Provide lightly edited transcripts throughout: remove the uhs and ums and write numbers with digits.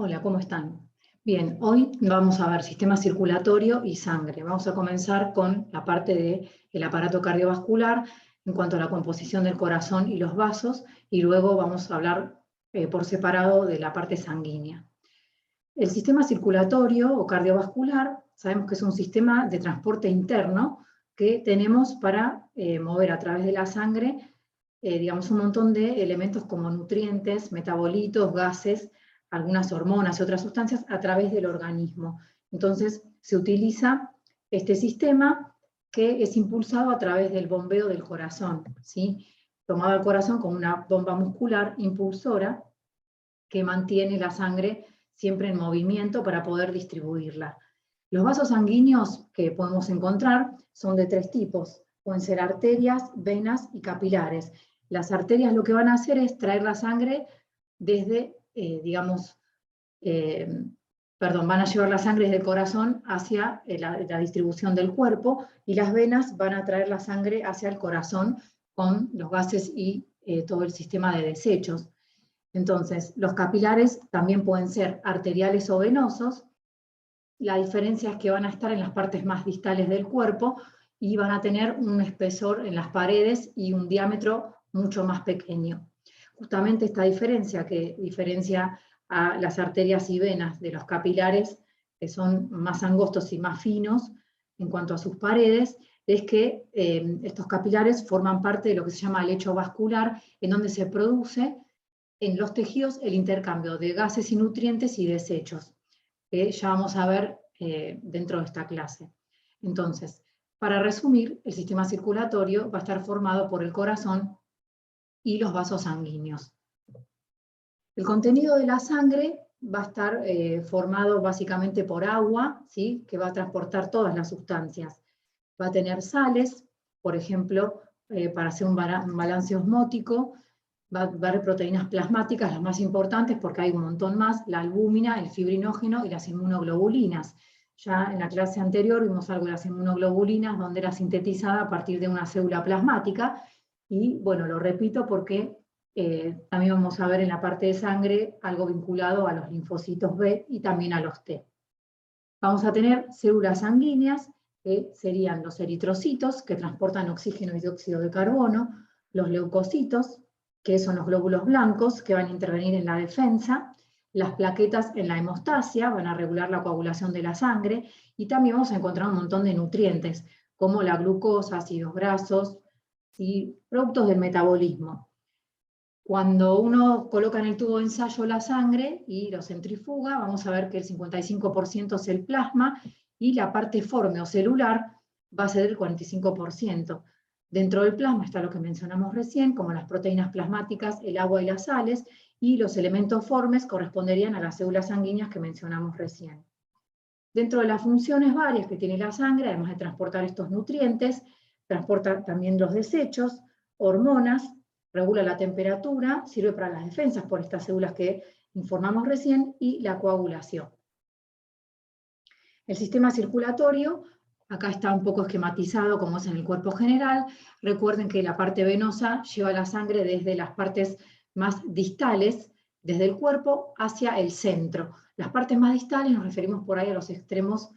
Hola, ¿cómo están? Bien, hoy vamos a ver sistema circulatorio y sangre. Vamos a comenzar con la parte del aparato cardiovascular en cuanto a la composición del corazón y los vasos, y luego vamos a hablar por separado de la parte sanguínea. El sistema circulatorio o cardiovascular, sabemos que es un sistema de transporte interno que tenemos para mover a través de la sangre, digamos, un montón de elementos como nutrientes, metabolitos, gases, algunas hormonas y otras sustancias a través del organismo. Entonces, se utiliza este sistema que es impulsado a través del bombeo del corazón, ¿sí? Tomado el corazón como una bomba muscular impulsora que mantiene la sangre siempre en movimiento para poder distribuirla. Los vasos sanguíneos que podemos encontrar son de tres tipos. Pueden ser arterias, venas y capilares. Las arterias lo que van a hacer es traer la sangre desde, van a llevar la sangre desde el corazón hacia la distribución del cuerpo, y las venas van a traer la sangre hacia el corazón con los gases y todo el sistema de desechos. Entonces, los capilares también pueden ser arteriales o venosos. La diferencia es que van a estar en las partes más distales del cuerpo y van a tener un espesor en las paredes y un diámetro mucho más pequeño. Justamente esta diferencia, que diferencia a las arterias y venas de los capilares, que son más angostos y más finos en cuanto a sus paredes, es que estos capilares forman parte de lo que se llama lecho vascular, en donde se produce en los tejidos el intercambio de gases y nutrientes y desechos, que ya vamos a ver dentro de esta clase. Entonces, para resumir, el sistema circulatorio va a estar formado por el corazón y los vasos sanguíneos. El contenido de la sangre va a estar formado básicamente por agua, ¿sí? Que va a transportar todas las sustancias. Va a tener sales, por ejemplo, para hacer un balance osmótico. Va a haber proteínas plasmáticas, las más importantes, porque hay un montón más: la albúmina, el fibrinógeno y las inmunoglobulinas. Ya en la clase anterior vimos algo de las inmunoglobulinas, donde era sintetizada a partir de una célula plasmática, y bueno, lo repito porque también vamos a ver en la parte de sangre algo vinculado a los linfocitos B y también a los T. Vamos a tener células sanguíneas, que serían los eritrocitos, que transportan oxígeno y dióxido de carbono, los leucocitos, que son los glóbulos blancos, que van a intervenir en la defensa, las plaquetas en la hemostasia, van a regular la coagulación de la sangre, y también vamos a encontrar un montón de nutrientes, como la glucosa, ácidos grasos, y productos del metabolismo. Cuando uno coloca en el tubo de ensayo la sangre y lo centrifuga, vamos a ver que el 55% es el plasma, y la parte forme o celular va a ser el 45%. Dentro del plasma está lo que mencionamos recién, como las proteínas plasmáticas, el agua y las sales, y los elementos formes corresponderían a las células sanguíneas que mencionamos recién. Dentro de las funciones varias que tiene la sangre, además de transportar estos nutrientes, transporta también los desechos, hormonas, regula la temperatura, sirve para las defensas por estas células que informamos recién, y la coagulación. El sistema circulatorio, acá está un poco esquematizado como es en el cuerpo general. Recuerden que la parte venosa lleva la sangre desde las partes más distales, desde el cuerpo hacia el centro. Las partes más distales nos referimos por ahí a los extremos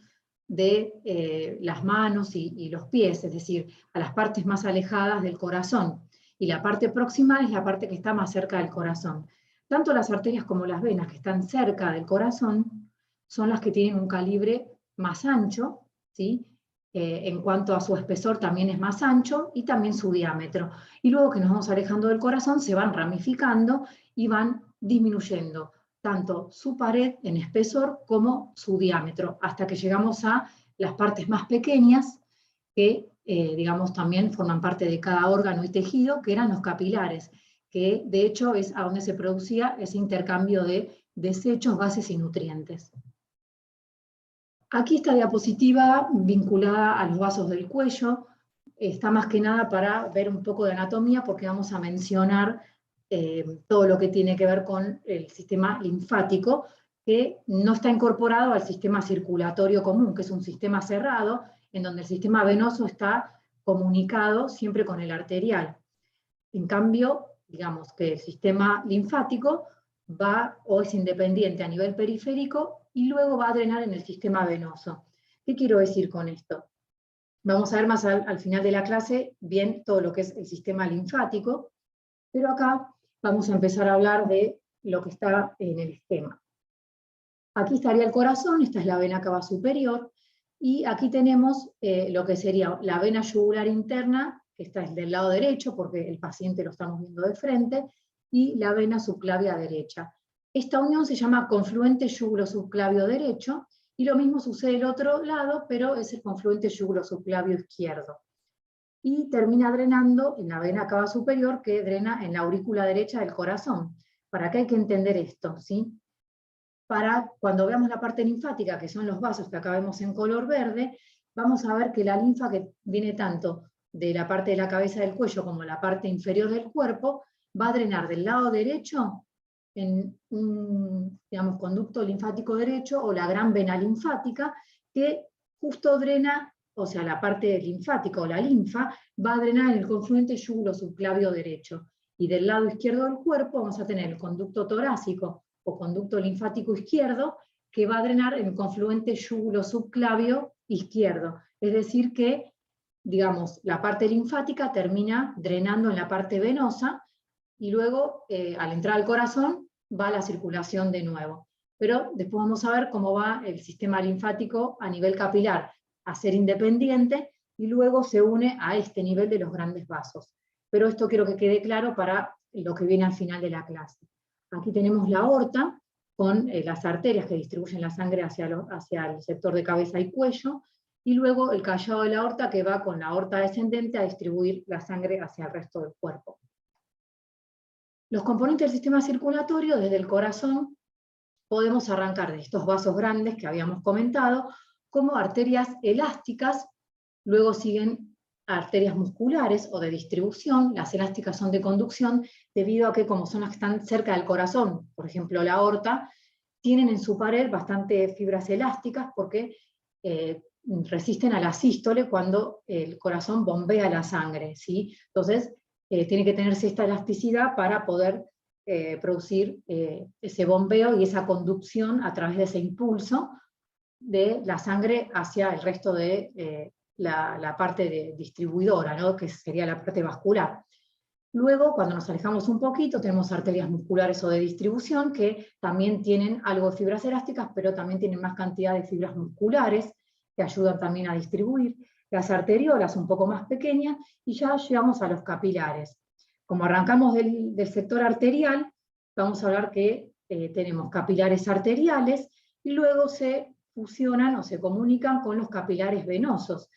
de las manos y los pies, es decir, a las partes más alejadas del corazón. Y la parte proximal es la parte que está más cerca del corazón. Tanto las arterias como las venas que están cerca del corazón son las que tienen un calibre más ancho, ¿sí? En cuanto a su espesor también es más ancho, y también su diámetro. Y luego que nos vamos alejando del corazón, se van ramificando y van disminuyendo tanto su pared en espesor como su diámetro, hasta que llegamos a las partes más pequeñas, que digamos también forman parte de cada órgano y tejido, que eran los capilares, que de hecho es a donde se producía ese intercambio de desechos, gases y nutrientes. Aquí esta diapositiva vinculada a los vasos del cuello, está más que nada para ver un poco de anatomía, porque vamos a mencionar todo lo que tiene que ver con el sistema linfático, que no está incorporado al sistema circulatorio común, que es un sistema cerrado, en donde el sistema venoso está comunicado siempre con el arterial. En cambio, digamos que el sistema linfático va o es independiente a nivel periférico y luego va a drenar en el sistema venoso. ¿Qué quiero decir con esto? Vamos a ver más al final de la clase bien todo lo que es el sistema linfático, pero acá vamos a empezar a hablar de lo que está en el esquema. Aquí estaría el corazón, esta es la vena cava superior, y aquí tenemos lo que sería la vena yugular interna, que esta es del lado derecho, porque el paciente lo estamos viendo de frente, y la vena subclavia derecha. Esta unión se llama confluente yugulo-subclavio derecho, y lo mismo sucede del otro lado, pero es el confluente yugulo-subclavio izquierdo. Y termina drenando en la vena cava superior, que drena en la aurícula derecha del corazón. ¿Para qué hay que entender esto? ¿Sí? Para cuando veamos la parte linfática, que son los vasos que acá vemos en color verde, vamos a ver que la linfa que viene tanto de la parte de la cabeza del cuello como la parte inferior del cuerpo, va a drenar del lado derecho en un, digamos, conducto linfático derecho, o la gran vena linfática, que justo drena, o sea, la parte linfática o la linfa, va a drenar en el confluente yugulo-subclavio derecho. Y del lado izquierdo del cuerpo vamos a tener el conducto torácico o conducto linfático izquierdo, que va a drenar en el confluente yugulo-subclavio izquierdo. Es decir que, digamos, la parte linfática termina drenando en la parte venosa, y luego, al entrar al corazón, va la circulación de nuevo. Pero después vamos a ver cómo va el sistema linfático a nivel capilar, a ser independiente, y luego se une a este nivel de los grandes vasos. Pero esto quiero que quede claro para lo que viene al final de la clase. Aquí tenemos la aorta, con las arterias que distribuyen la sangre hacia el sector de cabeza y cuello, y luego el callado de la aorta, que va con la aorta descendente a distribuir la sangre hacia el resto del cuerpo. Los componentes del sistema circulatorio, desde el corazón, podemos arrancar de estos vasos grandes que habíamos comentado, como arterias elásticas, luego siguen arterias musculares o de distribución. Las elásticas son de conducción, debido a que, como son las que están cerca del corazón, por ejemplo la aorta, tienen en su pared bastante fibras elásticas, porque resisten a la sístole cuando el corazón bombea la sangre, ¿sí? Entonces, tiene que tenerse esta elasticidad para poder producir ese bombeo y esa conducción a través de ese impulso de la sangre hacia el resto de la parte distribuidora, ¿no? Que sería la parte vascular. Luego, cuando nos alejamos un poquito, tenemos arterias musculares o de distribución, que también tienen algo de fibras elásticas, pero también tienen más cantidad de fibras musculares, que ayudan también a distribuir. Las arteriolas un poco más pequeñas, y ya llegamos a los capilares. Como arrancamos del sector arterial, vamos a hablar que tenemos capilares arteriales, y luego se fusionan o se comunican con los capilares venosos.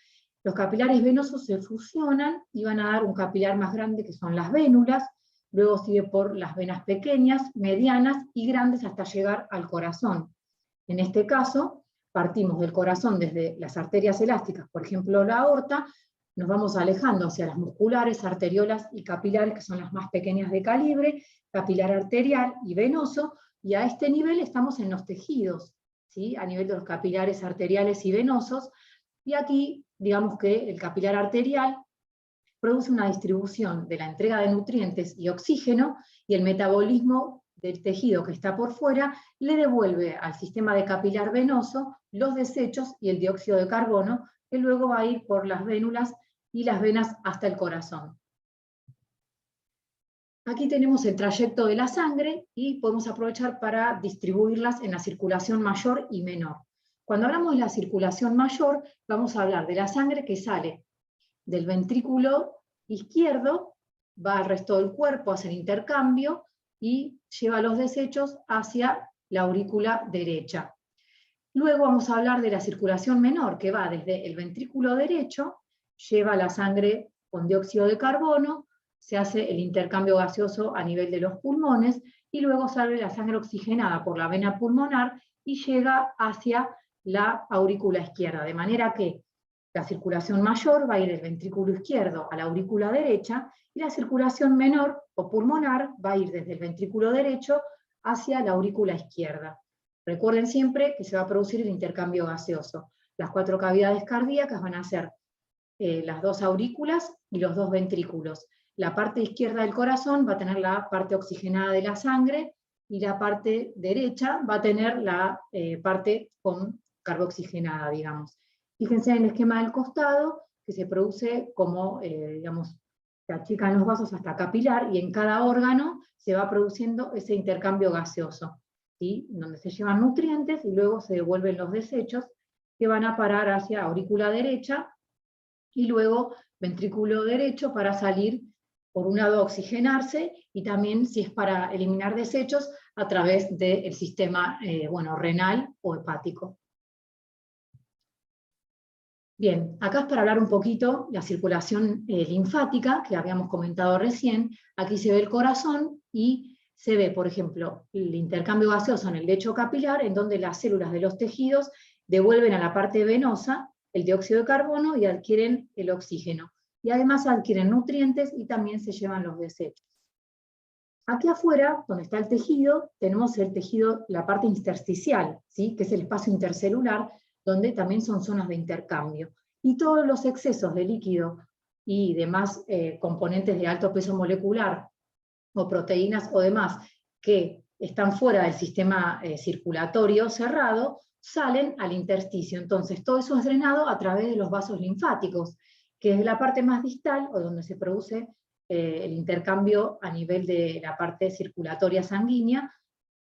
Los capilares venosos se fusionan y van a dar un capilar más grande, que son las vénulas, luego sigue por las venas pequeñas, medianas y grandes, hasta llegar al corazón. En este caso, partimos del corazón desde las arterias elásticas, por ejemplo la aorta, nos vamos alejando hacia las musculares, arteriolas y capilares, que son las más pequeñas de calibre, capilar arterial y venoso, y a este nivel estamos en los tejidos, ¿sí? A nivel de los capilares arteriales y venosos, y aquí, digamos que el capilar arterial produce una distribución de la entrega de nutrientes y oxígeno, y el metabolismo del tejido que está por fuera le devuelve al sistema de capilar venoso los desechos y el dióxido de carbono, que luego va a ir por las vénulas y las venas hasta el corazón. Aquí tenemos el trayecto de la sangre, y podemos aprovechar para distribuirlas en la circulación mayor y menor. Cuando hablamos de la circulación mayor, vamos a hablar de la sangre que sale del ventrículo izquierdo, va al resto del cuerpo, hace el intercambio, y lleva los desechos hacia la aurícula derecha. Luego vamos a hablar de la circulación menor, que va desde el ventrículo derecho, lleva la sangre con dióxido de carbono, se hace el intercambio gaseoso a nivel de los pulmones, y luego sale la sangre oxigenada por la vena pulmonar y llega hacia la aurícula izquierda, de manera que la circulación mayor va a ir del ventrículo izquierdo a la aurícula derecha, y la circulación menor o pulmonar va a ir desde el ventrículo derecho hacia la aurícula izquierda. Recuerden siempre que se va a producir el intercambio gaseoso. Las 4 cavidades cardíacas van a ser las 2 aurículas y los 2 ventrículos. La parte izquierda del corazón va a tener la parte oxigenada de la sangre, y la parte derecha va a tener la parte con carga oxigenada, digamos. Fíjense en el esquema del costado, que se produce como, digamos, se achican los vasos hasta capilar, y en cada órgano se va produciendo ese intercambio gaseoso, ¿sí? Donde se llevan nutrientes y luego se devuelven los desechos, que van a parar hacia aurícula derecha, y luego ventrículo derecho para salir, por un lado, a oxigenarse, y también, si es para eliminar desechos, a través del sistema renal o hepático. Bien, acá es para hablar un poquito de la circulación linfática, que habíamos comentado recién. Aquí se ve el corazón y se ve, por ejemplo, el intercambio gaseoso en el lecho capilar, en donde las células de los tejidos devuelven a la parte venosa el dióxido de carbono y adquieren el oxígeno. Y además adquieren nutrientes y también se llevan los desechos. Aquí afuera, donde está el tejido, tenemos el tejido, la parte intersticial, ¿sí? Que es el espacio intercelular, donde también son zonas de intercambio. Y todos los excesos de líquido y demás componentes de alto peso molecular, o proteínas o demás, que están fuera del sistema circulatorio cerrado, salen al intersticio. Entonces todo eso es drenado a través de los vasos linfáticos, que es la parte más distal, o donde se produce el intercambio a nivel de la parte circulatoria sanguínea.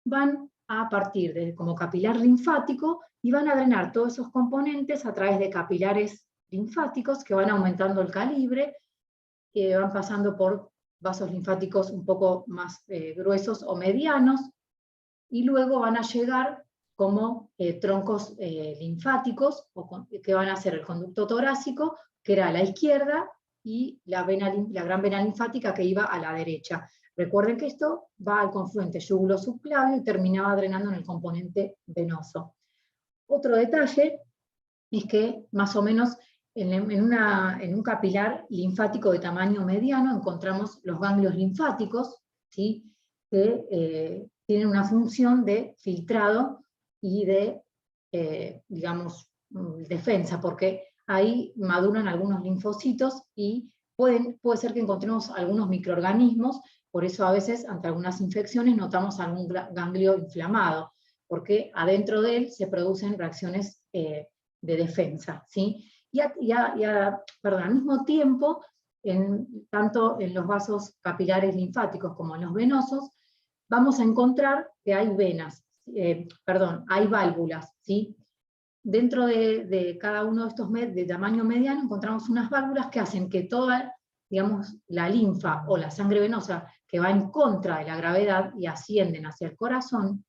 Van a partir de como capilar linfático y van a drenar todos esos componentes a través de capilares linfáticos que van aumentando el calibre, que van pasando por vasos linfáticos un poco más gruesos o medianos, y luego van a llegar como troncos linfáticos, que van a ser el conducto torácico, que era a la izquierda, y la gran vena linfática, que iba a la derecha. Recuerden que esto va al confluente yúgulo-subclavio y terminaba drenando en el componente venoso. Otro detalle es que más o menos en un capilar linfático de tamaño mediano encontramos los ganglios linfáticos, ¿sí? Que tienen una función de filtrado y de, digamos, defensa, porque ahí maduran algunos linfocitos y puede ser que encontremos algunos microorganismos. Por eso a veces ante algunas infecciones notamos algún ganglio inflamado, porque adentro de él se producen reacciones de defensa, ¿sí? Al mismo tiempo, tanto en los vasos capilares linfáticos como en los venosos, vamos a encontrar que hay hay válvulas, ¿sí? Dentro de cada uno de estos de tamaño mediano encontramos unas válvulas que hacen que toda, digamos, la linfa o la sangre venosa que va en contra de la gravedad y ascienden hacia el corazón,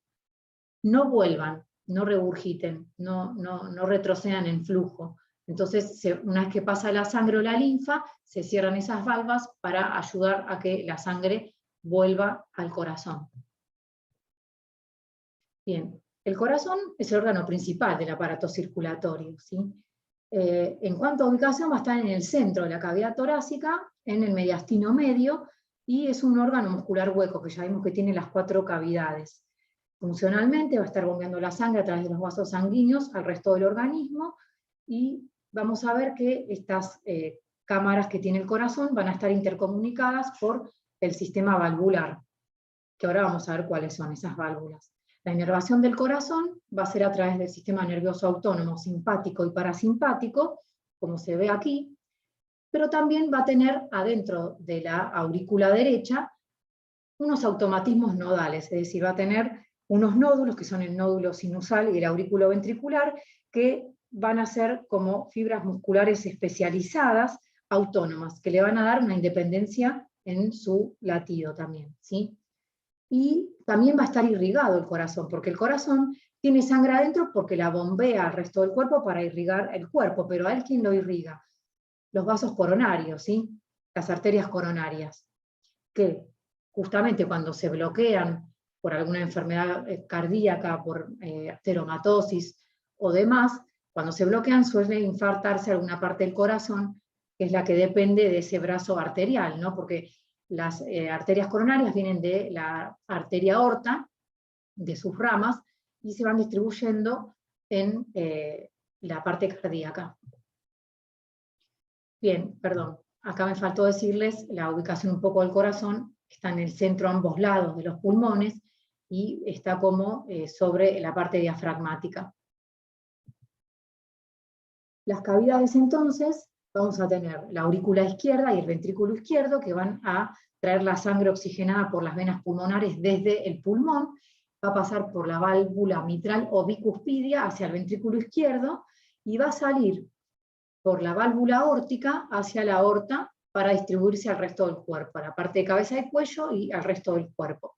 no vuelvan, no regurgiten, no retrocedan en flujo. Entonces, una vez que pasa la sangre o la linfa, se cierran esas válvulas para ayudar a que la sangre vuelva al corazón. Bien, el corazón es el órgano principal del aparato circulatorio, ¿sí? En cuanto a ubicación, va a estar en el centro de la cavidad torácica, en el mediastino medio, y es un órgano muscular hueco, que ya vimos que tiene las 4 cavidades. Funcionalmente va a estar bombeando la sangre a través de los vasos sanguíneos al resto del organismo, y vamos a ver que estas cámaras que tiene el corazón van a estar intercomunicadas por el sistema valvular, que ahora vamos a ver cuáles son esas válvulas. La inervación del corazón va a ser a través del sistema nervioso autónomo simpático y parasimpático, como se ve aquí, pero también va a tener adentro de la aurícula derecha unos automatismos nodales, es decir, va a tener unos nódulos, que son el nódulo sinusal y el aurículo ventricular, que van a ser como fibras musculares especializadas, autónomas, que le van a dar una independencia en su latido también, ¿sí? Y también va a estar irrigado el corazón, porque el corazón tiene sangre adentro porque la bombea al resto del cuerpo para irrigar el cuerpo, pero ¿a él quién lo irriga? Los vasos coronarios, ¿sí? Las arterias coronarias, que justamente cuando se bloquean por alguna enfermedad cardíaca, por ateromatosis o demás, cuando se bloquean suele infartarse alguna parte del corazón, que es la que depende de ese brazo arterial, ¿no? Porque las arterias coronarias vienen de la arteria aorta, de sus ramas, y se van distribuyendo en la parte cardíaca. Bien, perdón, acá me faltó decirles la ubicación un poco del corazón, está en el centro a ambos lados de los pulmones, y está como sobre la parte diafragmática. Las cavidades entonces, vamos a tener la aurícula izquierda y el ventrículo izquierdo que van a traer la sangre oxigenada por las venas pulmonares desde el pulmón, va a pasar por la válvula mitral o bicuspidia hacia el ventrículo izquierdo y va a salir por la válvula aórtica hacia la aorta para distribuirse al resto del cuerpo, a la parte de cabeza y cuello y al resto del cuerpo.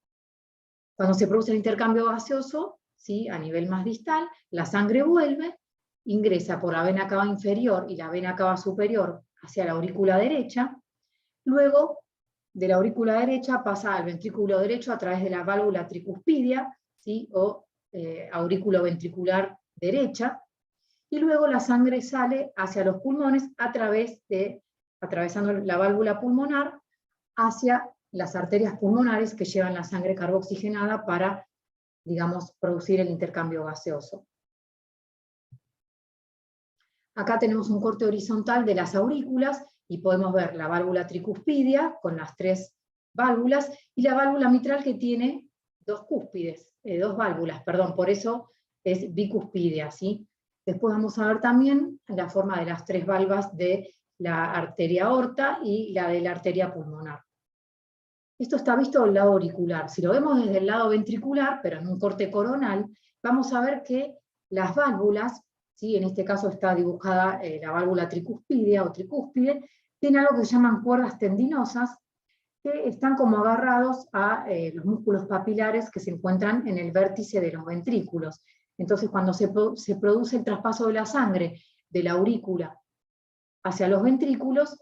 Cuando se produce el intercambio gaseoso, ¿sí?, a nivel más distal, la sangre vuelve, ingresa por la vena cava inferior y la vena cava superior hacia la aurícula derecha, luego de la aurícula derecha pasa al ventrículo derecho a través de la válvula tricuspidia, ¿sí?, o aurículo ventricular derecha, y luego la sangre sale hacia los pulmones atravesando la válvula pulmonar hacia las arterias pulmonares que llevan la sangre carboxigenada para, digamos, producir el intercambio gaseoso. Acá tenemos un corte horizontal de las aurículas y podemos ver la válvula tricuspidia con las 3 válvulas y la válvula mitral que tiene 2 válvulas, por eso es bicuspidia, ¿sí? Después vamos a ver también la forma de las 3 valvas de la arteria aorta y la de la arteria pulmonar. Esto está visto del lado auricular. Si lo vemos desde el lado ventricular, pero en un corte coronal, vamos a ver que las válvulas, ¿sí?, en este caso está dibujada la válvula tricuspidia o tricúspide, tiene algo que se llaman cuerdas tendinosas, que están como agarrados a los músculos papilares que se encuentran en el vértice de los ventrículos. Entonces, cuando se produce el traspaso de la sangre de la aurícula hacia los ventrículos,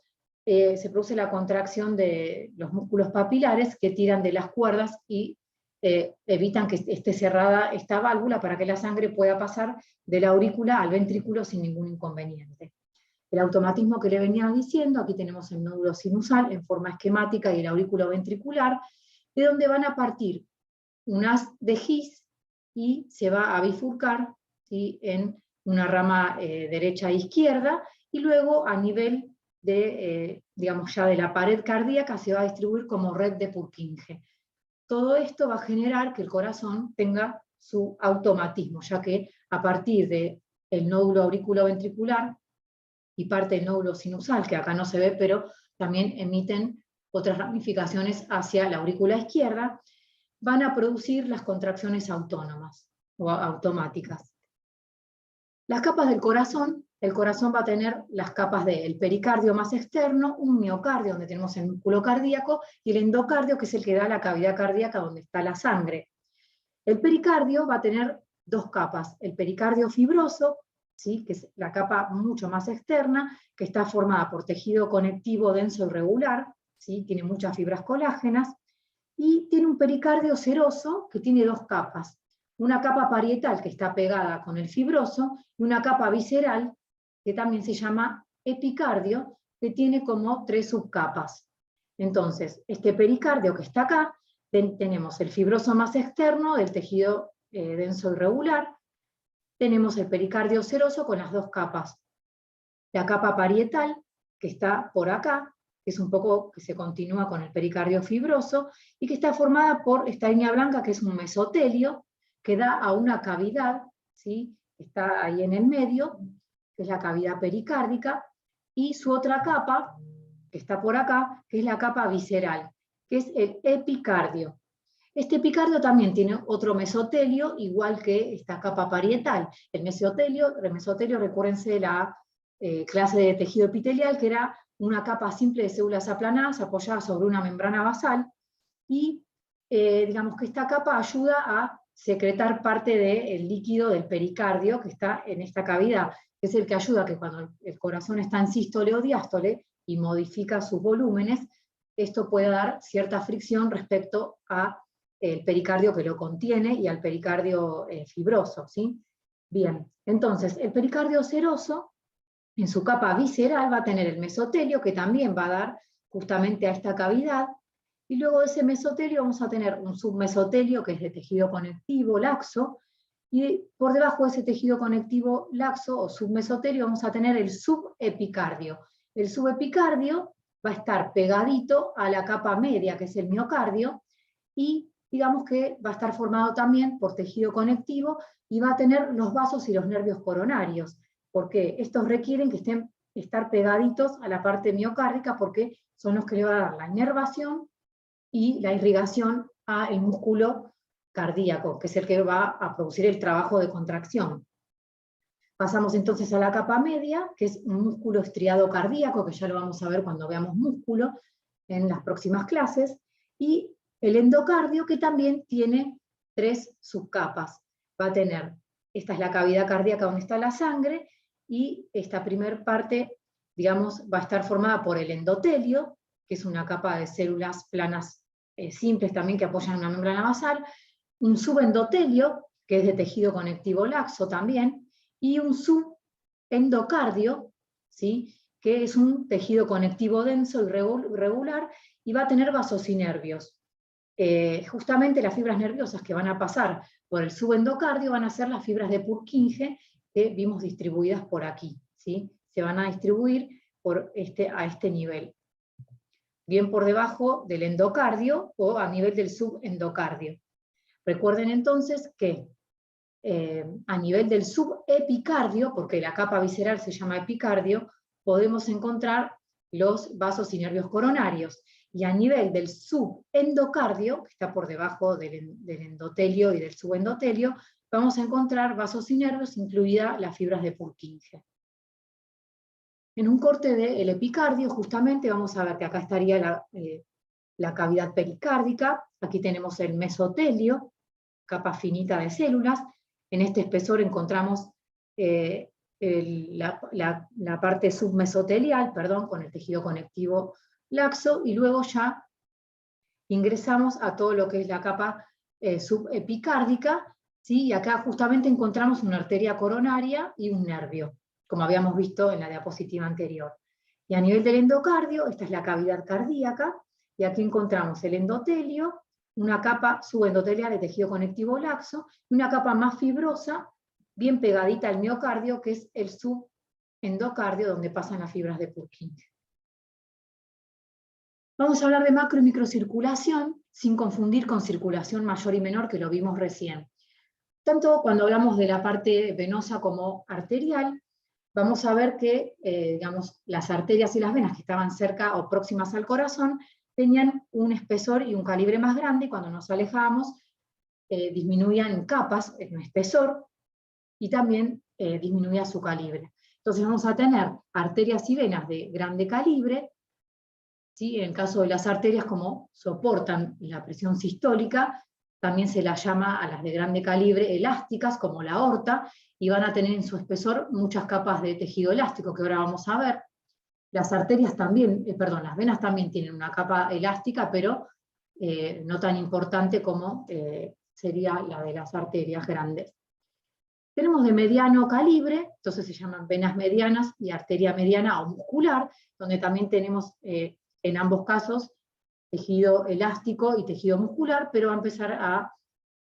se produce la contracción de los músculos papilares que tiran de las cuerdas y evitan que esté cerrada esta válvula para que la sangre pueda pasar de la aurícula al ventrículo sin ningún inconveniente. El automatismo que le venía diciendo, aquí tenemos el nódulo sinusal en forma esquemática y el aurículo ventricular, de donde van a partir un haz de His y se va a bifurcar, ¿sí?, en una rama derecha e izquierda, y luego a nivel de, digamos ya de la pared cardíaca, se va a distribuir como red de Purkinje. Todo esto va a generar que el corazón tenga su automatismo, ya que a partir del nódulo auriculoventricular y parte del nódulo sinusal, que acá no se ve, pero también emiten otras ramificaciones hacia la aurícula izquierda, van a producir las contracciones autónomas o automáticas. Las capas del corazón, el corazón va a tener las capas del pericardio más externo, un miocardio donde tenemos el músculo cardíaco, y el endocardio que es el que da la cavidad cardíaca donde está la sangre. El pericardio va a tener 2 capas, el pericardio fibroso, ¿sí?, que es la capa mucho más externa, que está formada por tejido conectivo denso y regular, ¿sí?, tiene muchas fibras colágenas, y tiene un pericardio seroso que tiene 2 capas. Una capa parietal que está pegada con el fibroso, y una capa visceral que también se llama epicardio, que tiene como 3 subcapas. Entonces, este pericardio que está acá, tenemos el fibroso más externo, del tejido denso y regular, tenemos el pericardio seroso con las 2 capas. La capa parietal, que está por acá, que es un poco que se continúa con el pericardio fibroso, y que está formada por esta línea blanca, que es un mesotelio, que da a una cavidad, ¿sí?, está ahí en el medio, que es la cavidad pericárdica, y su otra capa, que está por acá, que es la capa visceral, que es el epicardio. Este epicardio también tiene otro mesotelio, igual que esta capa parietal. El mesotelio, recuérdense de la clase de tejido epitelial, que era una capa simple de células aplanadas apoyadas sobre una membrana basal, y digamos que esta capa ayuda a secretar parte del líquido del pericardio que está en esta cavidad, que es el que ayuda a que cuando el corazón está en sístole o diástole y modifica sus volúmenes, esto puede dar cierta fricción respecto al pericardio que lo contiene y al pericardio fibroso, ¿sí? Bien, entonces el pericardio seroso, en su capa visceral, va a tener el mesotelio, que también va a dar justamente a esta cavidad, y luego de ese mesotelio vamos a tener un submesotelio que es de tejido conectivo laxo, y por debajo de ese tejido conectivo laxo o submesotelio vamos a tener el subepicardio. El subepicardio va a estar pegadito a la capa media, que es el miocardio, y digamos que va a estar formado también por tejido conectivo y va a tener los vasos y los nervios coronarios, porque estos requieren que estar pegaditos a la parte miocárdica porque son los que le van a dar la inervación y la irrigación al músculo cardíaco, que es el que va a producir el trabajo de contracción. Pasamos entonces a la capa media, que es un músculo estriado cardíaco, que ya lo vamos a ver cuando veamos músculo en las próximas clases, y el endocardio, que también tiene 3 subcapas. Va a tener, esta es la cavidad cardíaca donde está la sangre, y esta primer parte, digamos, va a estar formada por el endotelio, que es una capa de células planas simples también que apoyan una membrana basal, un subendotelio, que es de tejido conectivo laxo también, y un subendocardio, ¿sí?, que es un tejido conectivo denso y regular, y va a tener vasos y nervios. Justamente las fibras nerviosas que van a pasar por el subendocardio van a ser las fibras de Purkinje que vimos distribuidas por aquí, ¿sí? Se van a distribuir a este nivel, bien por debajo del endocardio o a nivel del subendocardio. Recuerden entonces que a nivel del subepicardio, porque la capa visceral se llama epicardio, podemos encontrar los vasos y nervios coronarios. Y a nivel del subendocardio, que está por debajo del endotelio y del subendotelio, vamos a encontrar vasos y nervios, incluidas las fibras de Purkinje. En un corte del epicardio, justamente, vamos a ver que acá estaría la cavidad pericárdica, aquí tenemos el mesotelio, capa finita de células. En este espesor encontramos la parte submesotelial, con el tejido conectivo laxo, y luego ya ingresamos a todo lo que es la capa subepicárdica, ¿sí? Y acá justamente encontramos una arteria coronaria y un nervio, como habíamos visto en la diapositiva anterior. Y a nivel del endocardio, esta es la cavidad cardíaca, y aquí encontramos el endotelio, una capa subendotelial de tejido conectivo laxo, y una capa más fibrosa, bien pegadita al miocardio, que es el subendocardio, donde pasan las fibras de Purkinje. Vamos a hablar de macro y microcirculación, sin confundir con circulación mayor y menor, que lo vimos recién. Tanto cuando hablamos de la parte venosa como arterial, vamos a ver que digamos, las arterias y las venas que estaban cerca o próximas al corazón tenían un espesor y un calibre más grande, y cuando nos alejábamos disminuían en capas, en espesor, y también disminuía su calibre. Entonces vamos a tener arterias y venas de grande calibre, ¿sí? En el caso de las arterias, como soportan la presión sistólica, también se las llama a las de grande calibre elásticas, como la aorta, y van a tener en su espesor muchas capas de tejido elástico, que ahora vamos a ver. Las arterias también, las venas también tienen una capa elástica, pero no tan importante como sería la de las arterias grandes. Tenemos de mediano calibre, entonces se llaman venas medianas y arteria mediana o muscular, donde también tenemos en ambos casos tejido elástico y tejido muscular, pero va a empezar a,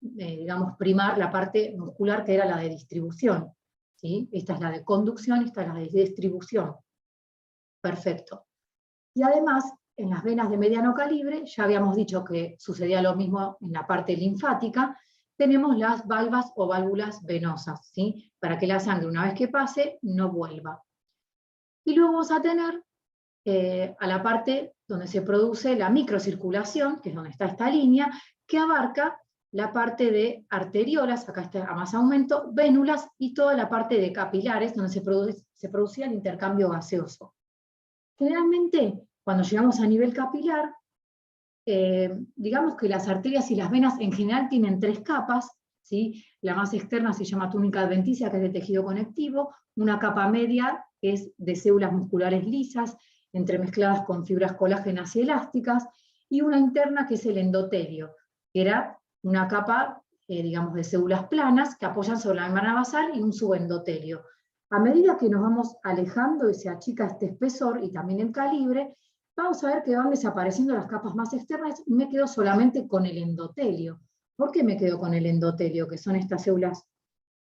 digamos, primar la parte muscular, que era la de distribución, ¿sí? Esta es la de conducción, esta es la de distribución. Perfecto. Y además, en las venas de mediano calibre, ya habíamos dicho que sucedía lo mismo en la parte linfática, tenemos las valvas o válvulas venosas, ¿sí? Para que la sangre, una vez que pase, no vuelva. Y luego vamos a tener a la parte donde se produce la microcirculación, que es donde está esta línea, que abarca la parte de arteriolas, acá está a más aumento, vénulas y toda la parte de capilares, donde se producía el intercambio gaseoso. Generalmente, cuando llegamos a nivel capilar, digamos que las arterias y las venas en general tienen 3 capas, ¿sí? La más externa se llama túnica adventicia, que es de tejido conectivo, una capa media, que es de células musculares lisas, entremezcladas con fibras colágenas y elásticas, y una interna, que es el endotelio, que era una capa, digamos, de células planas que apoyan sobre la membrana basal, y un subendotelio. A medida que nos vamos alejando y se achica este espesor y también el calibre, vamos a ver que van desapareciendo las capas más externas y me quedo solamente con el endotelio. ¿Por qué me quedo con el endotelio? Que son estas células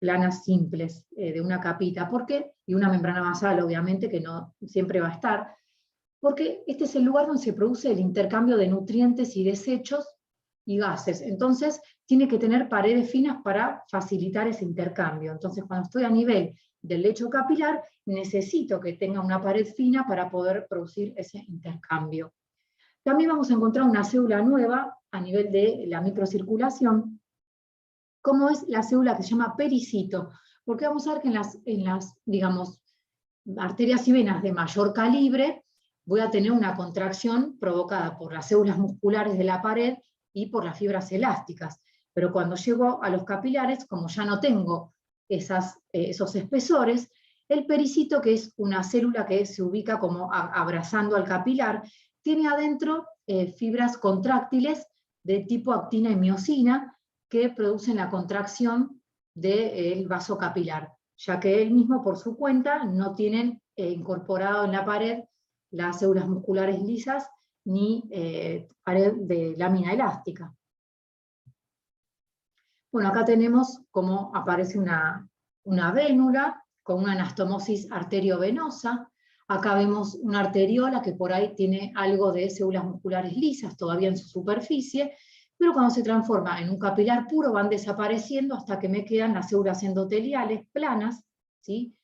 planas simples de una capita. ¿Por qué? Y una membrana basal, obviamente, que no siempre va a estar. Porque este es el lugar donde se produce el intercambio de nutrientes y desechos y gases. Entonces, tiene que tener paredes finas para facilitar ese intercambio. Entonces, cuando estoy a nivel del lecho capilar, necesito que tenga una pared fina para poder producir ese intercambio. También vamos a encontrar una célula nueva a nivel de la microcirculación, como es la célula que se llama pericito, porque vamos a ver que en las digamos, arterias y venas de mayor calibre, voy a tener una contracción provocada por las células musculares de la pared y por las fibras elásticas. Pero cuando llego a los capilares, como ya no tengo esos espesores, el pericito, que es una célula que se ubica como abrazando al capilar, tiene adentro fibras contráctiles de tipo actina y miosina que producen la contracción del vaso capilar, ya que él mismo por su cuenta no tienen incorporado en la pared las células musculares lisas ni pared de lámina elástica. Bueno, acá tenemos cómo aparece una vénula con una anastomosis arteriovenosa. Acá vemos una arteriola que por ahí tiene algo de células musculares lisas todavía en su superficie, pero cuando se transforma en un capilar puro van desapareciendo hasta que me quedan las células endoteliales planas, ¿sí?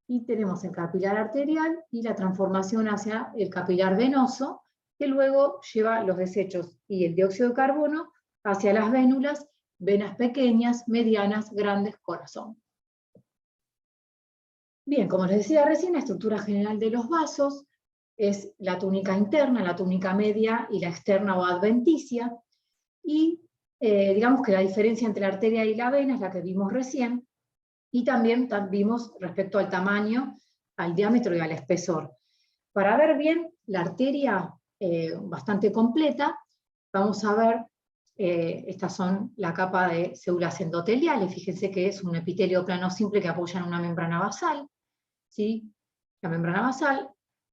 Y tenemos el capilar arterial y la transformación hacia el capilar venoso, que luego lleva los desechos y el dióxido de carbono hacia las vénulas, venas pequeñas, medianas, grandes, corazón. Bien, como les decía recién, la estructura general de los vasos es la túnica interna, la túnica media y la externa o adventicia, y digamos que la diferencia entre la arteria y la vena es la que vimos recién, y también vimos respecto al tamaño, al diámetro y al espesor. Para ver bien la arteria bastante completa, vamos a ver, estas son la capa de células endoteliales, fíjense que es un epitelio plano simple que apoya en una membrana basal, ¿sí? La membrana basal,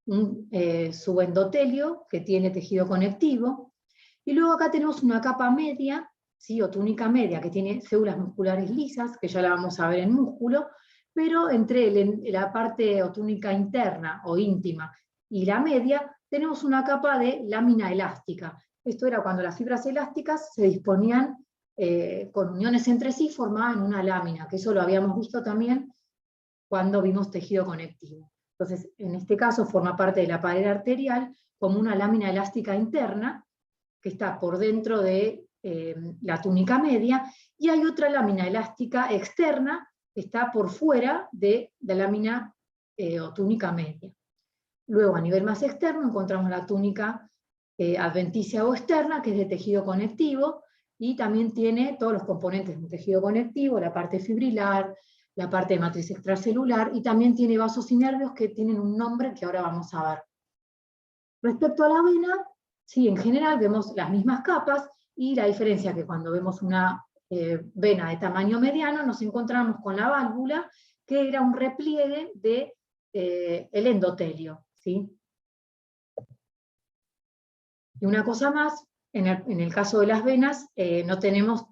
un subendotelio que tiene tejido conectivo, y luego acá tenemos una capa media, ¿sí? O túnica media, que tiene células musculares lisas, que ya la vamos a ver en músculo, pero entre la parte o túnica interna o íntima y la media, tenemos una capa de lámina elástica. Esto era cuando las fibras elásticas se disponían con uniones entre sí, formaban una lámina, que eso lo habíamos visto también cuando vimos tejido conectivo. Entonces, en este caso forma parte de la pared arterial como una lámina elástica interna, que está por dentro de la túnica media, y hay otra lámina elástica externa que está por fuera de la lámina o túnica media. Luego, a nivel más externo, encontramos la túnica adventicia o externa, que es de tejido conectivo, y también tiene todos los componentes de un tejido conectivo, la parte fibrilar, la parte de matriz extracelular, y también tiene vasos y nervios que tienen un nombre que ahora vamos a ver. Respecto a la vena, sí, en general vemos las mismas capas, y la diferencia es que cuando vemos una vena de tamaño mediano, nos encontramos con la válvula, que era un repliegue de el endotelio, ¿sí? Y una cosa más, en el caso de las venas, no tenemos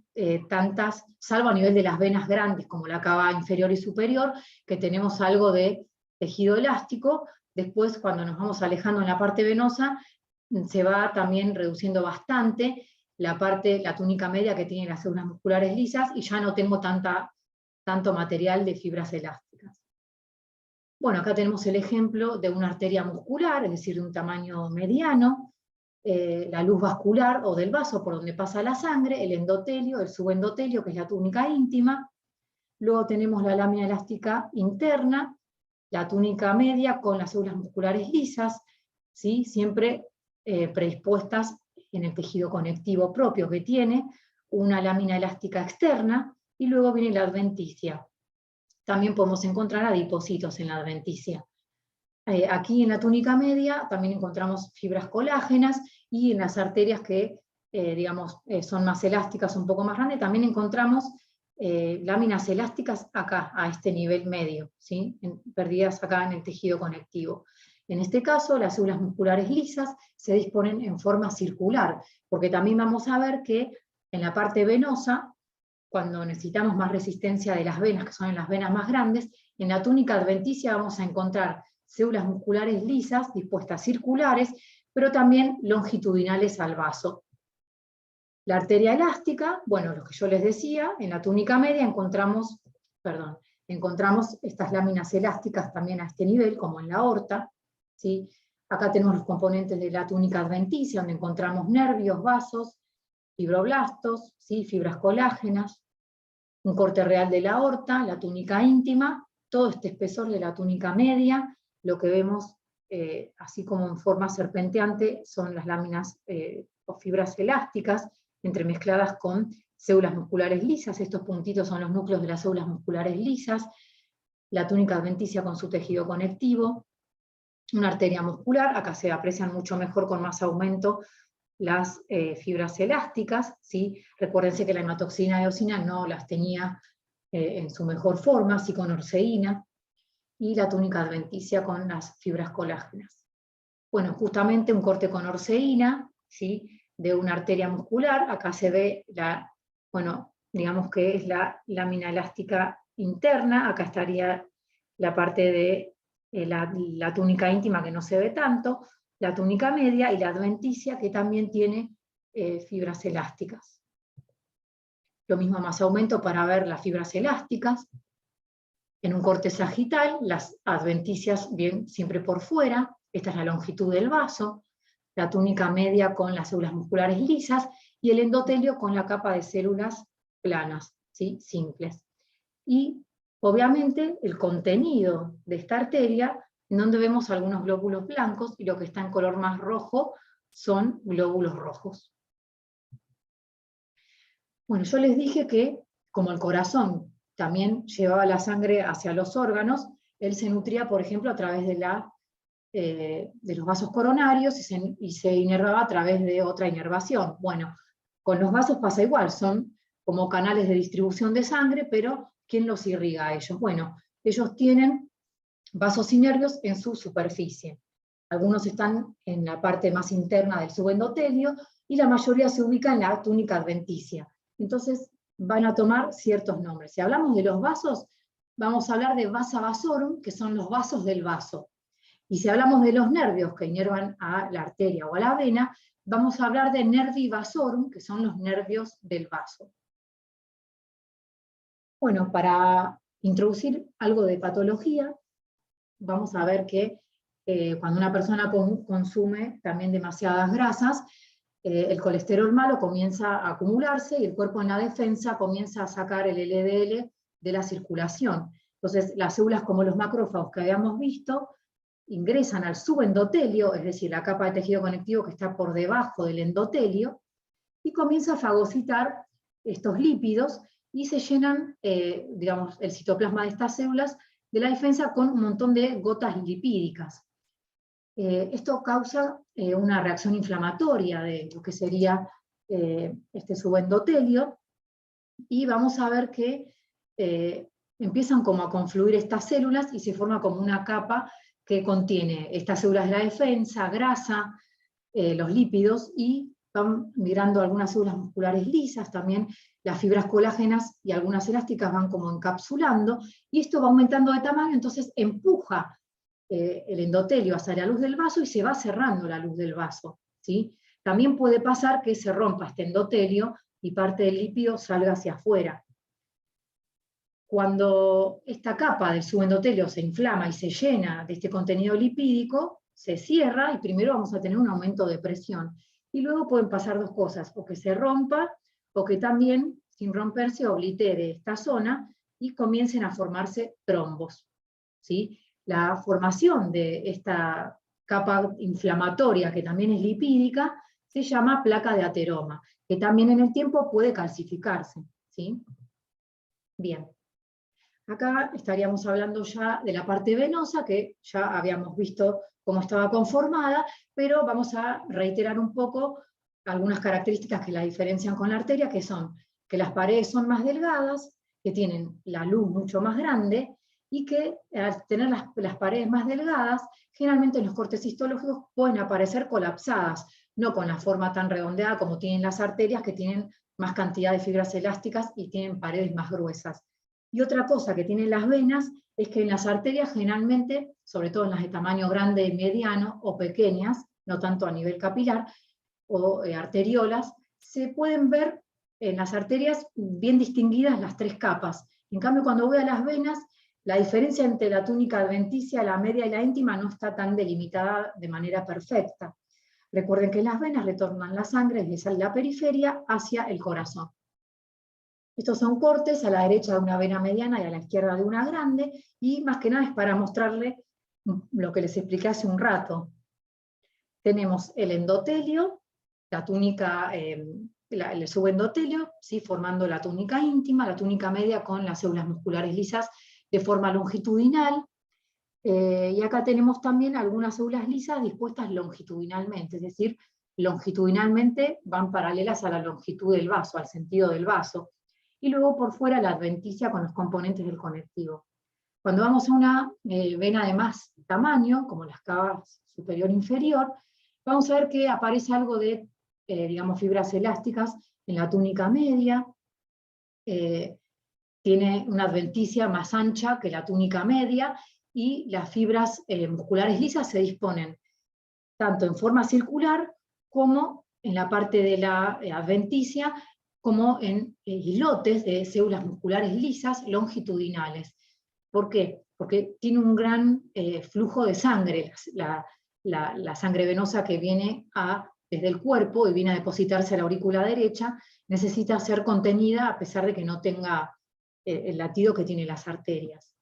tantas, salvo a nivel de las venas grandes, como la cava inferior y superior, que tenemos algo de tejido elástico. Después, cuando nos vamos alejando en la parte venosa, se va también reduciendo bastante la túnica media, que tiene las células musculares lisas, y ya no tengo tanto material de fibras elásticas. Bueno, acá tenemos el ejemplo de una arteria muscular, es decir, de un tamaño mediano, la luz vascular o del vaso por donde pasa la sangre, el endotelio, el subendotelio, que es la túnica íntima. Luego tenemos la lámina elástica interna, la túnica media con las células musculares lisas, ¿sí? Siempre predispuestas en el tejido conectivo propio que tiene, una lámina elástica externa, y luego viene la adventicia. También podemos encontrar adipocitos en la adventicia. Aquí en la túnica media también encontramos fibras colágenas, y en las arterias que son más elásticas, un poco más grandes, también encontramos láminas elásticas acá, a este nivel medio, ¿sí? Perdidas acá en el tejido conectivo. En este caso, las células musculares lisas se disponen en forma circular, porque también vamos a ver que en la parte venosa, cuando necesitamos más resistencia de las venas, que son en las venas más grandes, en la túnica adventicia vamos a encontrar células musculares lisas, dispuestas circulares, pero también longitudinales al vaso. La arteria elástica, bueno, lo que yo les decía, en la túnica media encontramos estas láminas elásticas también a este nivel, como en la aorta, ¿sí? Acá tenemos los componentes de la túnica adventicia, donde encontramos nervios, vasos, fibroblastos, ¿sí? Fibras colágenas, un corte real de la aorta, la túnica íntima, todo este espesor de la túnica media, lo que vemos así como en forma serpenteante son las láminas o fibras elásticas, entremezcladas con células musculares lisas. Estos puntitos son los núcleos de las células musculares lisas, la túnica adventicia con su tejido conectivo, una arteria muscular, acá se aprecian mucho mejor con más aumento las fibras elásticas, ¿sí? Recuérdense que la hematoxina y eosina no las tenía en su mejor forma, sí con orceína, y la túnica adventicia con las fibras colágenas. Bueno, justamente un corte con orceína, ¿sí? De una arteria muscular, acá se ve digamos que es la lámina elástica interna, acá estaría la parte de la túnica íntima que no se ve tanto, la túnica media y la adventicia que también tiene fibras elásticas. Lo mismo más aumento para ver las fibras elásticas. En un corte sagital, las adventicias bien siempre por fuera, esta es la longitud del vaso, la túnica media con las células musculares lisas, y el endotelio con la capa de células planas, ¿sí? Simples. Y obviamente el contenido de esta arteria, en donde vemos algunos glóbulos blancos, y lo que está en color más rojo son glóbulos rojos. Bueno, yo les dije que, como el corazón también llevaba la sangre hacia los órganos, él se nutría, por ejemplo, a través de los vasos coronarios y se inervaba a través de otra inervación. Bueno, con los vasos pasa igual, son como canales de distribución de sangre, pero ¿quién los irriga a ellos? Bueno, ellos tienen vasos y nervios en su superficie. Algunos están en la parte más interna del subendotelio, y la mayoría se ubica en la túnica adventicia. Entonces van a tomar ciertos nombres. Si hablamos de los vasos, vamos a hablar de vasa vasorum, que son los vasos del vaso. Y si hablamos de los nervios que inervan a la arteria o a la vena, vamos a hablar de nervi vasorum, que son los nervios del vaso. Bueno, para introducir algo de patología, vamos a ver que cuando una persona consume también demasiadas grasas, el colesterol malo comienza a acumularse y el cuerpo en la defensa comienza a sacar el LDL de la circulación. Entonces, las células como los macrófagos que habíamos visto, ingresan al subendotelio, es decir, la capa de tejido conectivo que está por debajo del endotelio, y comienza a fagocitar estos lípidos, y se llenan, digamos, el citoplasma de estas células de la defensa con un montón de gotas lipídicas. Esto causa una reacción inflamatoria de lo que sería este subendotelio, y vamos a ver que empiezan como a confluir estas células y se forma como una capa que contiene estas células de la defensa, grasa, los lípidos, y van migrando algunas células musculares lisas, también las fibras colágenas y algunas elásticas van como encapsulando, y esto va aumentando de tamaño, entonces empuja el endotelio hacia la luz del vaso y se va cerrando la luz del vaso, ¿sí? También puede pasar que se rompa este endotelio y parte del lípido salga hacia afuera. Cuando esta capa del subendotelio se inflama y se llena de este contenido lipídico, se cierra y primero vamos a tener un aumento de presión. Y luego pueden pasar dos cosas, o que se rompa, o que también, sin romperse, oblitere esta zona y comiencen a formarse trombos, ¿sí? La formación de esta capa inflamatoria, que también es lipídica, se llama placa de ateroma, que también en el tiempo puede calcificarse, ¿sí? Bien. Acá estaríamos hablando ya de la parte venosa, que ya habíamos visto cómo estaba conformada, pero vamos a reiterar un poco algunas características que la diferencian con la arteria, que son que las paredes son más delgadas, que tienen la luz mucho más grande, y que al tener las paredes más delgadas, generalmente los cortes histológicos pueden aparecer colapsadas, no con la forma tan redondeada como tienen las arterias, que tienen más cantidad de fibras elásticas y tienen paredes más gruesas. Y otra cosa que tienen las venas es que en las arterias generalmente, sobre todo en las de tamaño grande y mediano o pequeñas, no tanto a nivel capilar, o arteriolas, se pueden ver en las arterias bien distinguidas las tres capas. En cambio, cuando voy a las venas, la diferencia entre la túnica adventicia, la media y la íntima no está tan delimitada de manera perfecta. Recuerden que las venas retornan la sangre desde la periferia hacia el corazón. Estos son cortes a la derecha de una vena mediana y a la izquierda de una grande, y más que nada es para mostrarle lo que les expliqué hace un rato. Tenemos el endotelio, la túnica, el subendotelio, ¿sí? Formando la túnica íntima, la túnica media con las células musculares lisas de forma longitudinal, y acá tenemos también algunas células lisas dispuestas longitudinalmente, es decir, longitudinalmente van paralelas a la longitud del vaso, al sentido del vaso, y luego por fuera la adventicia con los componentes del conectivo. Cuando vamos a una vena de más tamaño, como las cavas superior e inferior, vamos a ver que aparece algo de, digamos, fibras elásticas en la túnica media, tiene una adventicia más ancha que la túnica media, y las fibras musculares lisas se disponen tanto en forma circular como en la parte de la adventicia, como en islotes de células musculares lisas longitudinales. ¿Por qué? Porque tiene un gran flujo de sangre, la sangre venosa que viene desde el cuerpo y viene a depositarse a la aurícula derecha, necesita ser contenida a pesar de que no tenga el latido que tienen las arterias.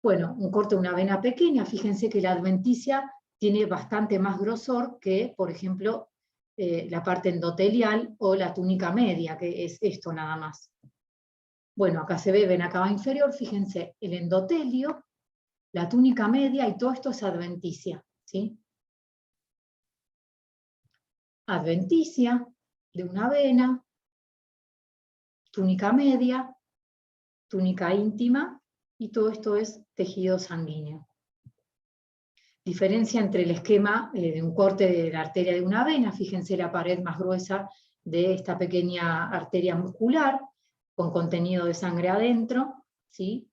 Bueno, un corte de una vena pequeña, fíjense que la adventicia tiene bastante más grosor que, por ejemplo, la parte endotelial o la túnica media, que es esto nada más. Bueno, acá se ve vena cava inferior, fíjense, el endotelio, la túnica media, y todo esto es adventicia, ¿sí? Adventicia de una vena, túnica media, túnica íntima, y todo esto es tejido sanguíneo. Diferencia entre el esquema de un corte de la arteria de una vena, fíjense la pared más gruesa de esta pequeña arteria muscular, con contenido de sangre adentro, ¿sí?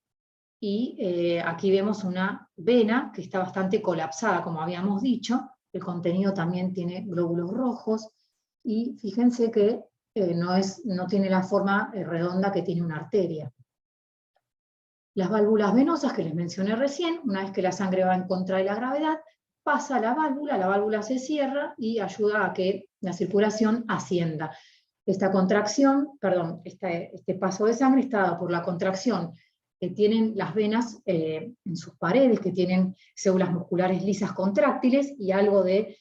Y aquí vemos una vena que está bastante colapsada, como habíamos dicho, el contenido también tiene glóbulos rojos, y fíjense que no tiene la forma redonda que tiene una arteria. Las válvulas venosas que les mencioné recién, una vez que la sangre va en contra de la gravedad, pasa a la válvula se cierra y ayuda a que la circulación ascienda. Esta contracción, perdón, este paso de sangre está dado por la contracción que tienen las venas en sus paredes, que tienen células musculares lisas contráctiles y algo de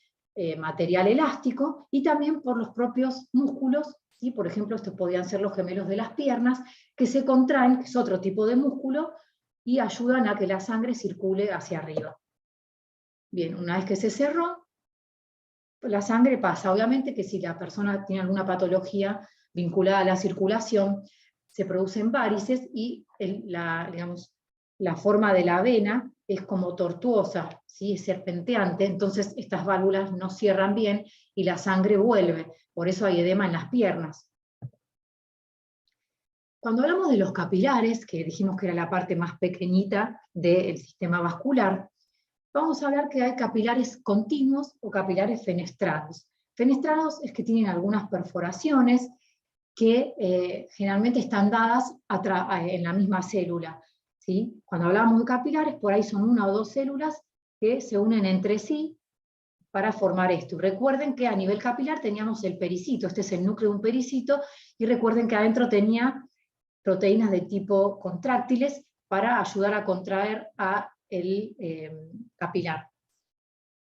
material elástico, y también por los propios músculos. ¿Sí? Por ejemplo, estos podían ser los gemelos de las piernas, que se contraen, que es otro tipo de músculo, y ayudan a que la sangre circule hacia arriba. Bien, una vez que se cerró, la sangre pasa. Obviamente que si la persona tiene alguna patología vinculada a la circulación, se producen várices, y la forma de la vena es como tortuosa, ¿sí? Es serpenteante, entonces estas válvulas no cierran bien y la sangre vuelve. Por eso hay edema en las piernas. Cuando hablamos de los capilares, que dijimos que era la parte más pequeñita del sistema vascular, vamos a hablar que hay capilares continuos o capilares fenestrados. Fenestrados es que tienen algunas perforaciones que generalmente están dadas en la misma célula, ¿sí? Cuando hablamos de capilares, por ahí son una o dos células que se unen entre sí para formar esto. Y recuerden que a nivel capilar teníamos el pericito, este es el núcleo de un pericito, y recuerden que adentro tenía proteínas de tipo contráctiles para ayudar a contraer el capilar.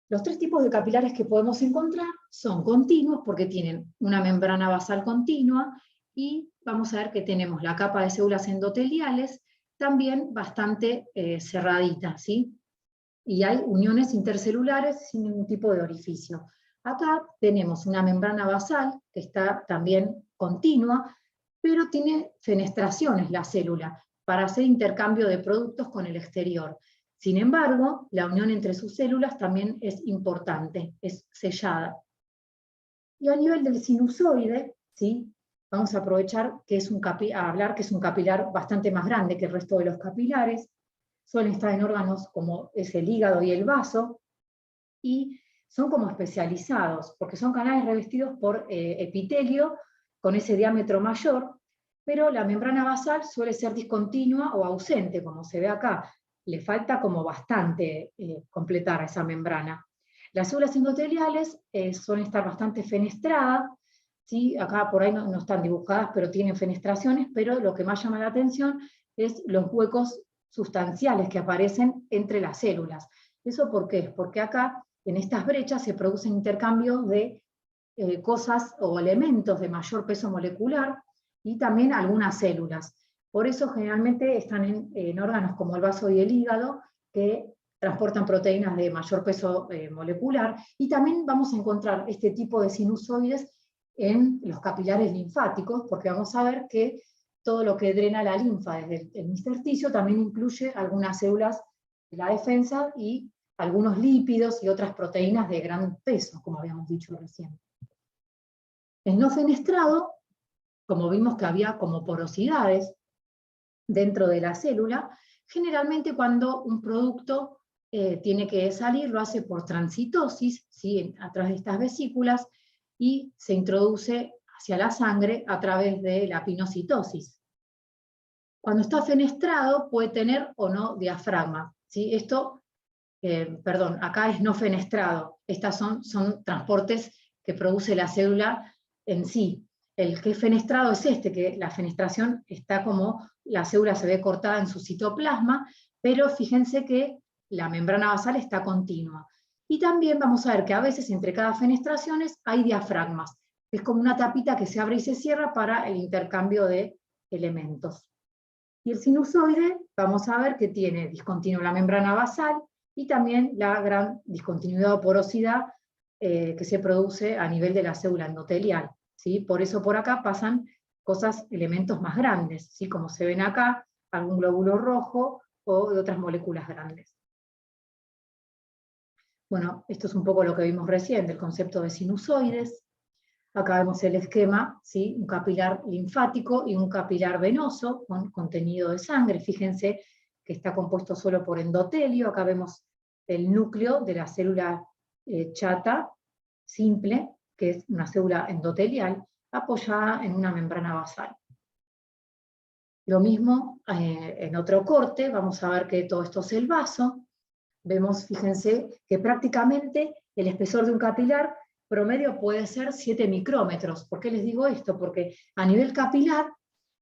Los tres tipos de capilares que podemos encontrar son continuos, porque tienen una membrana basal continua, y vamos a ver que tenemos la capa de células endoteliales también bastante cerradita, ¿sí? Y hay uniones intercelulares sin ningún tipo de orificio. Acá tenemos una membrana basal que está también continua, pero tiene fenestraciones la célula para hacer intercambio de productos con el exterior. Sin embargo, la unión entre sus células también es importante, es sellada. Y a nivel del sinusoide, ¿sí? Vamos a aprovechar que hablar que es un capilar bastante más grande que el resto de los capilares. Suelen estar en órganos como es el hígado y el vaso, y son como especializados, porque son canales revestidos por epitelio con ese diámetro mayor, pero la membrana basal suele ser discontinua o ausente, como se ve acá. Le falta como bastante completar esa membrana. Las células endoteliales suelen estar bastante fenestradas, ¿sí? Acá por ahí no están dibujadas, pero tienen fenestraciones, pero lo que más llama la atención es los huecos sustanciales que aparecen entre las células. ¿Eso por qué? Porque acá, en estas brechas, se producen intercambios de cosas o elementos de mayor peso molecular, y también algunas células. Por eso generalmente están en órganos como el vaso y el hígado, que transportan proteínas de mayor peso molecular, y también vamos a encontrar este tipo de sinusoides en los capilares linfáticos, porque vamos a ver que todo lo que drena la linfa desde el intersticio también incluye algunas células de la defensa y algunos lípidos y otras proteínas de gran peso, como habíamos dicho recién. El no fenestrado, como vimos que había como porosidades dentro de la célula, generalmente cuando un producto tiene que salir, lo hace por transitosis, ¿sí? A través de estas vesículas, y se introduce hacia la sangre a través de la pinocitosis. Cuando está fenestrado puede tener o no diafragma, ¿sí? Esto, perdón, acá es no fenestrado, estas son transportes que produce la célula en sí. El que es fenestrado es este, que la fenestración está como la célula se ve cortada en su citoplasma, pero fíjense que la membrana basal está continua. Y también vamos a ver que a veces entre cada fenestraciones hay diafragmas. Es como una tapita que se abre y se cierra para el intercambio de elementos. Y el sinusoide, vamos a ver que tiene discontinua la membrana basal y también la gran discontinuidad o porosidad que se produce a nivel de la célula endotelial, ¿sí? Por eso por acá pasan elementos más grandes, ¿sí? Como se ven acá, algún glóbulo rojo o de otras moléculas grandes. Bueno, esto es un poco lo que vimos recién del concepto de sinusoides. Acá vemos el esquema, ¿sí? Un capilar linfático y un capilar venoso con contenido de sangre. Fíjense que está compuesto solo por endotelio. Acá vemos el núcleo de la célula chata simple, que es una célula endotelial, apoyada en una membrana basal. Lo mismo en otro corte, vamos a ver que todo esto es el vaso. Vemos, fíjense, que prácticamente el espesor de un capilar promedio puede ser 7 micrómetros. ¿Por qué les digo esto? Porque a nivel capilar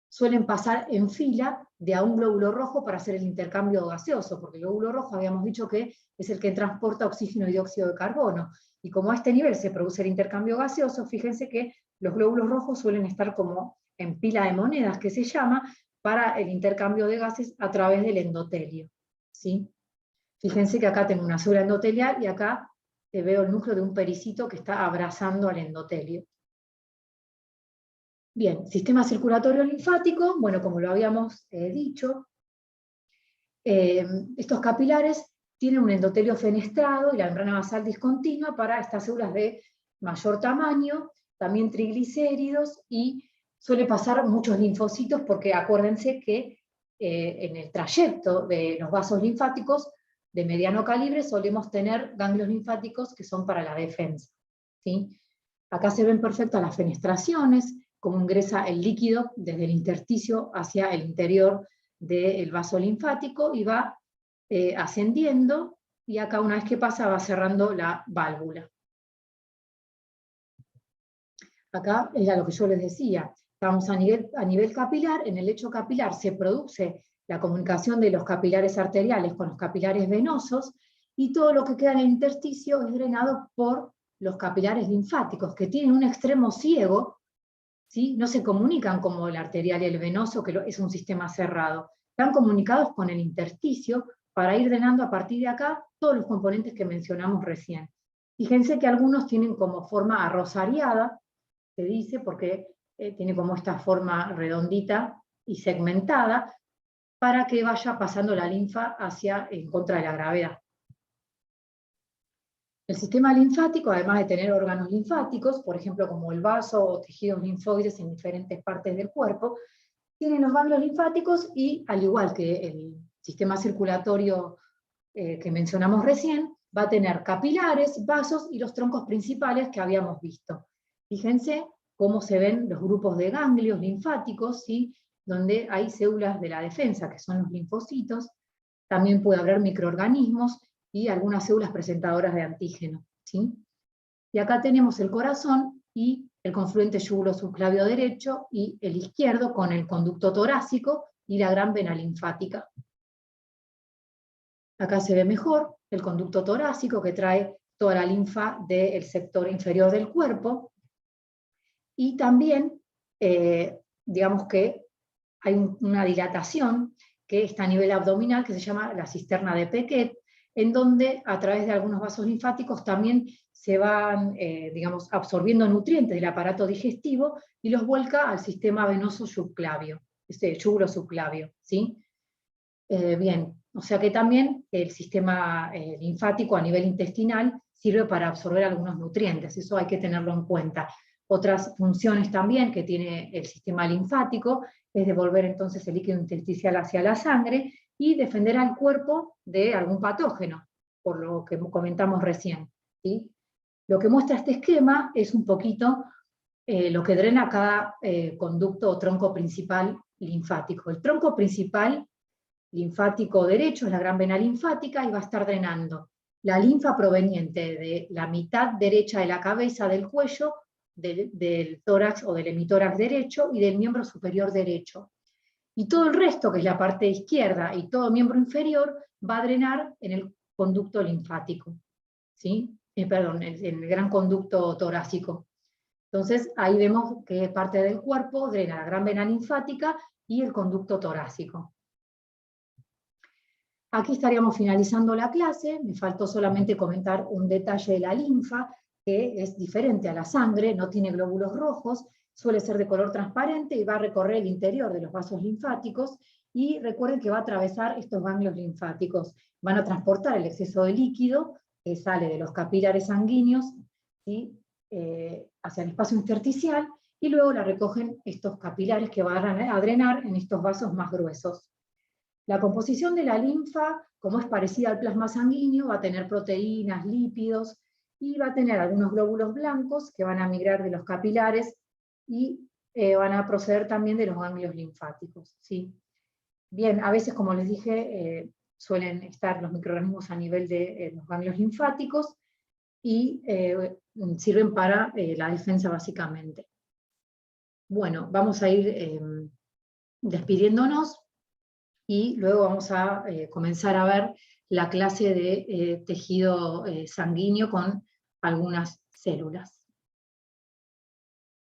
suelen pasar en fila de a un glóbulo rojo para hacer el intercambio gaseoso, porque el glóbulo rojo habíamos dicho que es el que transporta oxígeno y dióxido de carbono. Y como a este nivel se produce el intercambio gaseoso, fíjense que los glóbulos rojos suelen estar como en pila de monedas, que se llama, para el intercambio de gases a través del endotelio, ¿sí? Fíjense que acá tengo una célula endotelial y acá veo el núcleo de un pericito que está abrazando al endotelio. Bien, sistema circulatorio linfático, bueno, como lo habíamos dicho, estos capilares tienen un endotelio fenestrado y la membrana basal discontinua para estas células de mayor tamaño, también triglicéridos, y suele pasar muchos linfocitos porque acuérdense que en el trayecto de los vasos linfáticos de mediano calibre solemos tener ganglios linfáticos que son para la defensa, ¿sí? Acá se ven perfectas las fenestraciones, cómo ingresa el líquido desde el intersticio hacia el interior del vaso linfático y va ascendiendo, y acá una vez que pasa va cerrando la válvula. Acá era lo que yo les decía, estamos a nivel capilar. En el lecho capilar se produce la comunicación de los capilares arteriales con los capilares venosos, y todo lo que queda en el intersticio es drenado por los capilares linfáticos, que tienen un extremo ciego, ¿sí? No se comunican como el arterial y el venoso, que es un sistema cerrado. Están comunicados con el intersticio para ir drenando a partir de acá todos los componentes que mencionamos recién. Fíjense que algunos tienen como forma arrozariada, se dice, porque tiene como esta forma redondita y segmentada, para que vaya pasando la linfa en contra de la gravedad. El sistema linfático, además de tener órganos linfáticos, por ejemplo como el vaso o tejidos linfoides en diferentes partes del cuerpo, tiene los ganglios linfáticos y, al igual que el sistema circulatorio que mencionamos recién, va a tener capilares, vasos y los troncos principales que habíamos visto. Fíjense cómo se ven los grupos de ganglios linfáticos, ¿sí? Donde hay células de la defensa, que son los linfocitos. También puede haber microorganismos y algunas células presentadoras de antígeno, ¿sí? Y acá tenemos el corazón y el confluente yúgulo-subclavio derecho y el izquierdo con el conducto torácico y la gran vena linfática. Acá se ve mejor el conducto torácico que trae toda la linfa del sector inferior del cuerpo, y también, digamos que hay una dilatación que está a nivel abdominal, que se llama la cisterna de Pequet, en donde a través de algunos vasos linfáticos también se van, digamos, absorbiendo nutrientes del aparato digestivo y los vuelca al sistema venoso subclavio, yúgulo subclavio, ¿sí? Bien, o sea que también el sistema linfático a nivel intestinal sirve para absorber algunos nutrientes, eso hay que tenerlo en cuenta. Otras funciones también que tiene el sistema linfático es devolver entonces el líquido intersticial hacia la sangre y defender al cuerpo de algún patógeno, por lo que comentamos recién, ¿sí? Lo que muestra este esquema es un poquito lo que drena cada conducto o tronco principal linfático. El tronco principal linfático derecho es la gran vena linfática y va a estar drenando la linfa proveniente de la mitad derecha de la cabeza, del cuello, del tórax o del hemitórax derecho y del miembro superior derecho. Y todo el resto, que es la parte izquierda y todo miembro inferior, va a drenar en el conducto linfático, ¿sí? Perdón, en el gran conducto torácico. Entonces ahí vemos que parte del cuerpo drena la gran vena linfática y el conducto torácico. Aquí estaríamos finalizando la clase, me faltó solamente comentar un detalle de la linfa, que es diferente a la sangre, no tiene glóbulos rojos, suele ser de color transparente y va a recorrer el interior de los vasos linfáticos, y recuerden que va a atravesar estos ganglios linfáticos, van a transportar el exceso de líquido que sale de los capilares sanguíneos, ¿sí? Hacia el espacio intersticial, y luego la recogen estos capilares que van a drenar en estos vasos más gruesos. La composición de la linfa, como es parecida al plasma sanguíneo, va a tener proteínas, lípidos, y va a tener algunos glóbulos blancos que van a migrar de los capilares y van a proceder también de los ganglios linfáticos, ¿sí? Bien, a veces, como les dije, suelen estar los microorganismos a nivel de los ganglios linfáticos y sirven para la defensa básicamente. Bueno, vamos a ir despidiéndonos y luego vamos a comenzar a ver la clase de tejido sanguíneo con algunas células.